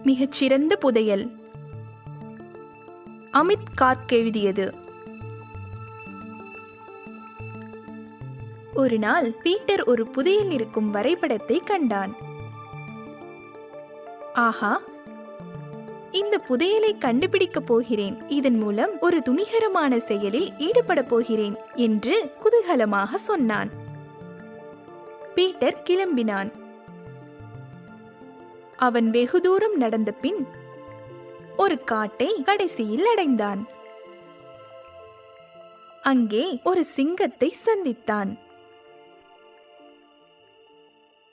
மிகச்சிறந்த புதையல். அமித் கார்க் எழுதியது. ஒரு நாள் பீட்டர் ஒரு புதையல் இருக்கும் வரைபடத்தை கண்டான். ஆஹா, இந்த புதையலை கண்டுபிடிக்கப் போகிறேன், இதன் மூலம் ஒரு துணிகரமான செயலில் ஈடுபட போகிறேன் என்று குதூகலமாக சொன்னான். பீட்டர் கிளம்பினான். அவன் வெகு தூரம் நடந்த பின் ஒரு காட்டை கடைசியில் அடைந்தான். அங்கே ஒரு சிங்கத்தை சந்தித்தான்.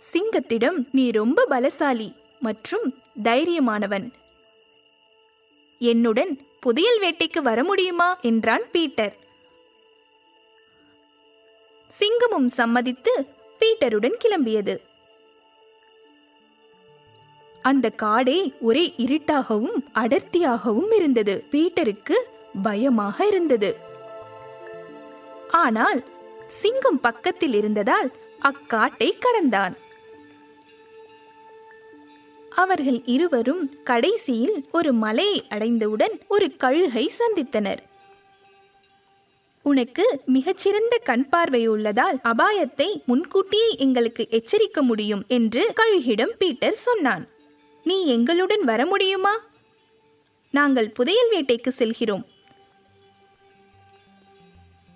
சிங்கத்திடம், நீ ரொம்ப பலசாலி மற்றும் தைரியமானவன், என்னுடன் புதையல் வேட்டைக்கு வர முடியுமா என்றான் பீட்டர். சிங்கமும் சம்மதித்து பீட்டருடன் கிளம்பியது. அந்த காடே ஒரே இருட்டாகவும் அடர்த்தியாகவும் இருந்தது. பீட்டருக்கு பயமாக இருந்தது. ஆனால் சிங்கம் பக்கத்தில் இருந்ததால் அக்காட்டை கடந்தான். அவர்கள் இருவரும் கடைசியில் ஒரு மலையை அடைந்தவுடன் ஒரு கழுகை சந்தித்தனர். உனக்கு மிகச்சிறந்த கண் பார்வை உள்ளதால் அபாயத்தை முன்கூட்டியே எங்களுக்கு எச்சரிக்க முடியும் என்று கழுகிடம் பீட்டர் சொன்னான். நீ எங்களுடன் வர முடியுமா? நாங்கள் புதையல் வேட்டைக்கு செல்கிறோம்.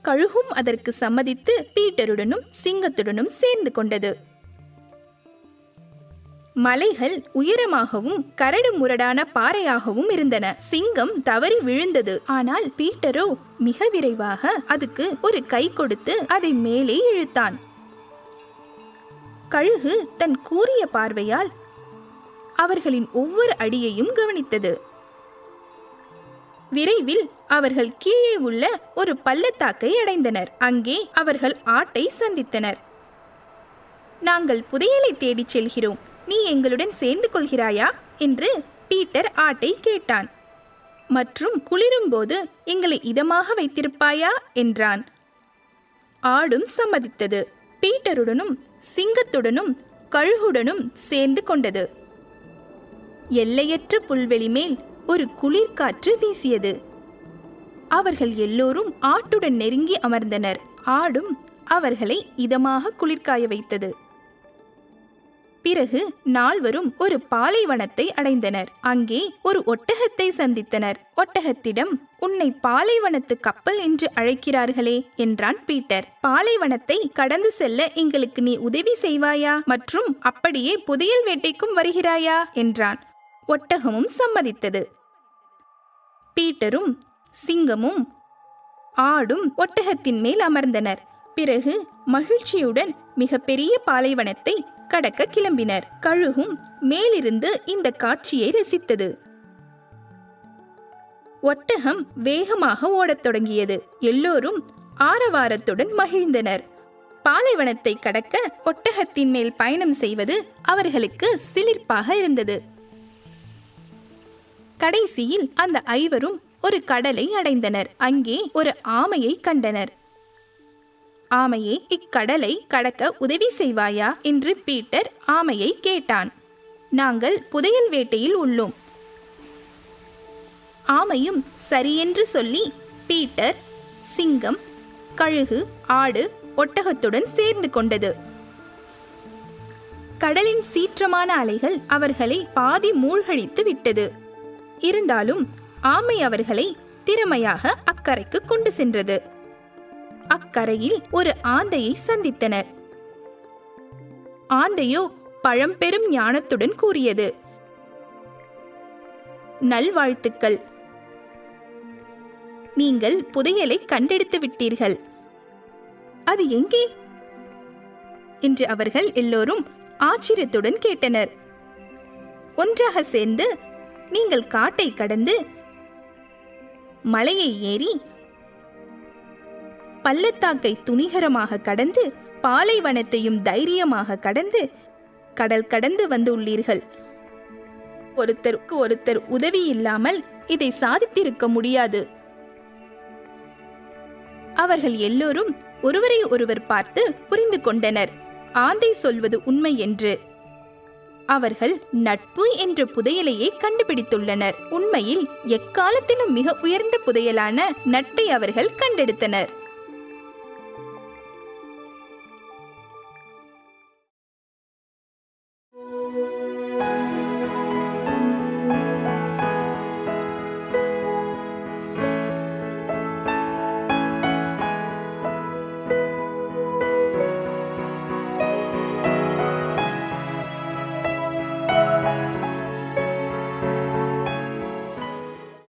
கழுகும் அதற்கு சம்மதித்து பீட்டருடனும் சிங்கத்துடனும் சேர்ந்து கொண்டது. மலைகள் உயரமாகவும் கரடு முரடான பாறையாகவும் இருந்தன. சிங்கம் தவறி விழுந்தது. ஆனால் பீட்டரோ மிக விரைவாக அதுக்கு ஒரு கை கொடுத்து அதை மேலே இழுத்தான். கழுகு தன் கூரிய பார்வையால் அவர்களின் ஒவ்வொரு அடியையும் கவனித்தது. விரைவில் அவர்கள் கீழே உள்ள ஒரு பள்ளத்தாக்கை அடைந்தனர். அங்கே அவர்கள் ஆட்டை சந்தித்தனர். நாங்கள் புதையலை தேடிச் செல்கிறோம், நீ எங்களுடன் சேர்ந்து கொள்கிறாயா என்று பீட்டர் ஆட்டை கேட்டான். மற்றும் குளிரும்போது எங்களை இதமாக வைத்திருப்பாயா என்றான். ஆடும் சம்மதித்தது. பீட்டருடனும் சிங்கத்துடனும் கழுகுடனும் சேர்ந்து கொண்டது. எல்லையற்ற புல்வெளி மேல் ஒரு குளிர்காற்று வீசியது. அவர்கள் எல்லோரும் ஆட்டுடன் நெருங்கி அமர்ந்தனர். ஆடும் அவர்களை இதமாக குளிர்காய வைத்தது. பிறகு நால்வரும் ஒரு பாலைவனத்தை அடைந்தனர். அங்கே ஒரு ஒட்டகத்தை சந்தித்தனர். ஒட்டகத்திடம், உன்னை பாலைவனத்து கப்பல் என்று அழைக்கிறார்களே என்றான் பீட்டர். பாலைவனத்தை கடந்து செல்ல எங்களுக்கு நீ உதவி செய்வாயா? மற்றும் அப்படியே புதையல் வேட்டைக்கும் வருகிறாயா என்றான். ஒட்டகமும் சம்மதித்தது. பீட்டரும் சிங்கமும் ஆடும் ஒட்டகத்தின் மேல் அமர்ந்தனர். பிறகு மகிழ்ச்சியுடன் மிகப்பெரிய பாலைவனத்தை கடக்க கிளம்பினர். கழுகும் மேலிருந்து இந்த காட்சியை ரசித்தது. ஒட்டகம் வேகமாக ஓடத் தொடங்கியது. எல்லோரும் ஆரவாரத்துடன் மகிழ்ந்தனர். பாலைவனத்தை கடக்க ஒட்டகத்தின் மேல் பயணம் செய்வது அவர்களுக்கு சிலிர்ப்பாக இருந்தது. கடைசியில் அந்த ஐவரும் ஒரு கடலை அடைந்தனர். அங்கே ஒரு ஆமையை கண்டனர். ஆமையே, இக்கடலை கடக்க உதவி செய்வாயா என்று பீட்டர் ஆமையை கேட்டான். நாங்கள் புதையல் வேட்டையில் உள்ளோம். ஆமையும் சரியென்று சொல்லி பீட்டர், சிங்கம், கழுகு, ஆடு, ஒட்டகத்துடன் சேர்ந்து கொண்டது. கடலின் சீற்றமான அலைகள் அவர்களை பாதி மூழ்கடித்து விட்டது. இருந்தாலும் ஆமை அவர்களை திறமையாக அக்கரைக்கு கொண்டு சென்றது. அக்கரையில் ஒரு ஆந்தையை சந்தித்தனர். ஆந்தையோ பழம்பெரும் ஞானத்துடன் கூறியது, நல்வாழ்த்துக்கள், நீங்கள் புதையலை கண்டெடுத்து விட்டீர்கள். அது எங்கே என்று அவர்கள் எல்லோரும் ஆச்சரியத்துடன் கேட்டனர். ஒன்றாக சேர்ந்து நீங்கள் காட்டை கடந்து மலையை ஏறி பள்ளத்தாக்கை துணிகரமாக கடந்து பாலைவனத்தையும் தைரியமாக கடந்து கடல் கடந்து வந்துள்ளீர்கள். ஒருத்தருக்கு ஒருத்தர் உதவி இல்லாமல் இதை சாதித்திருக்க முடியாது. அவர்கள் எல்லோரும் ஒருவரை ஒருவர் பார்த்து புரிந்து கொண்டனர், ஆந்தை சொல்வது உண்மை என்று. அவர்கள் நட்பு என்ற புதையலையே கண்டுபிடித்துள்ளனர். உண்மையில் எக்காலத்திலும் மிக உயர்ந்த புதையலான நட்பை அவர்கள் கண்டெடுத்தனர்.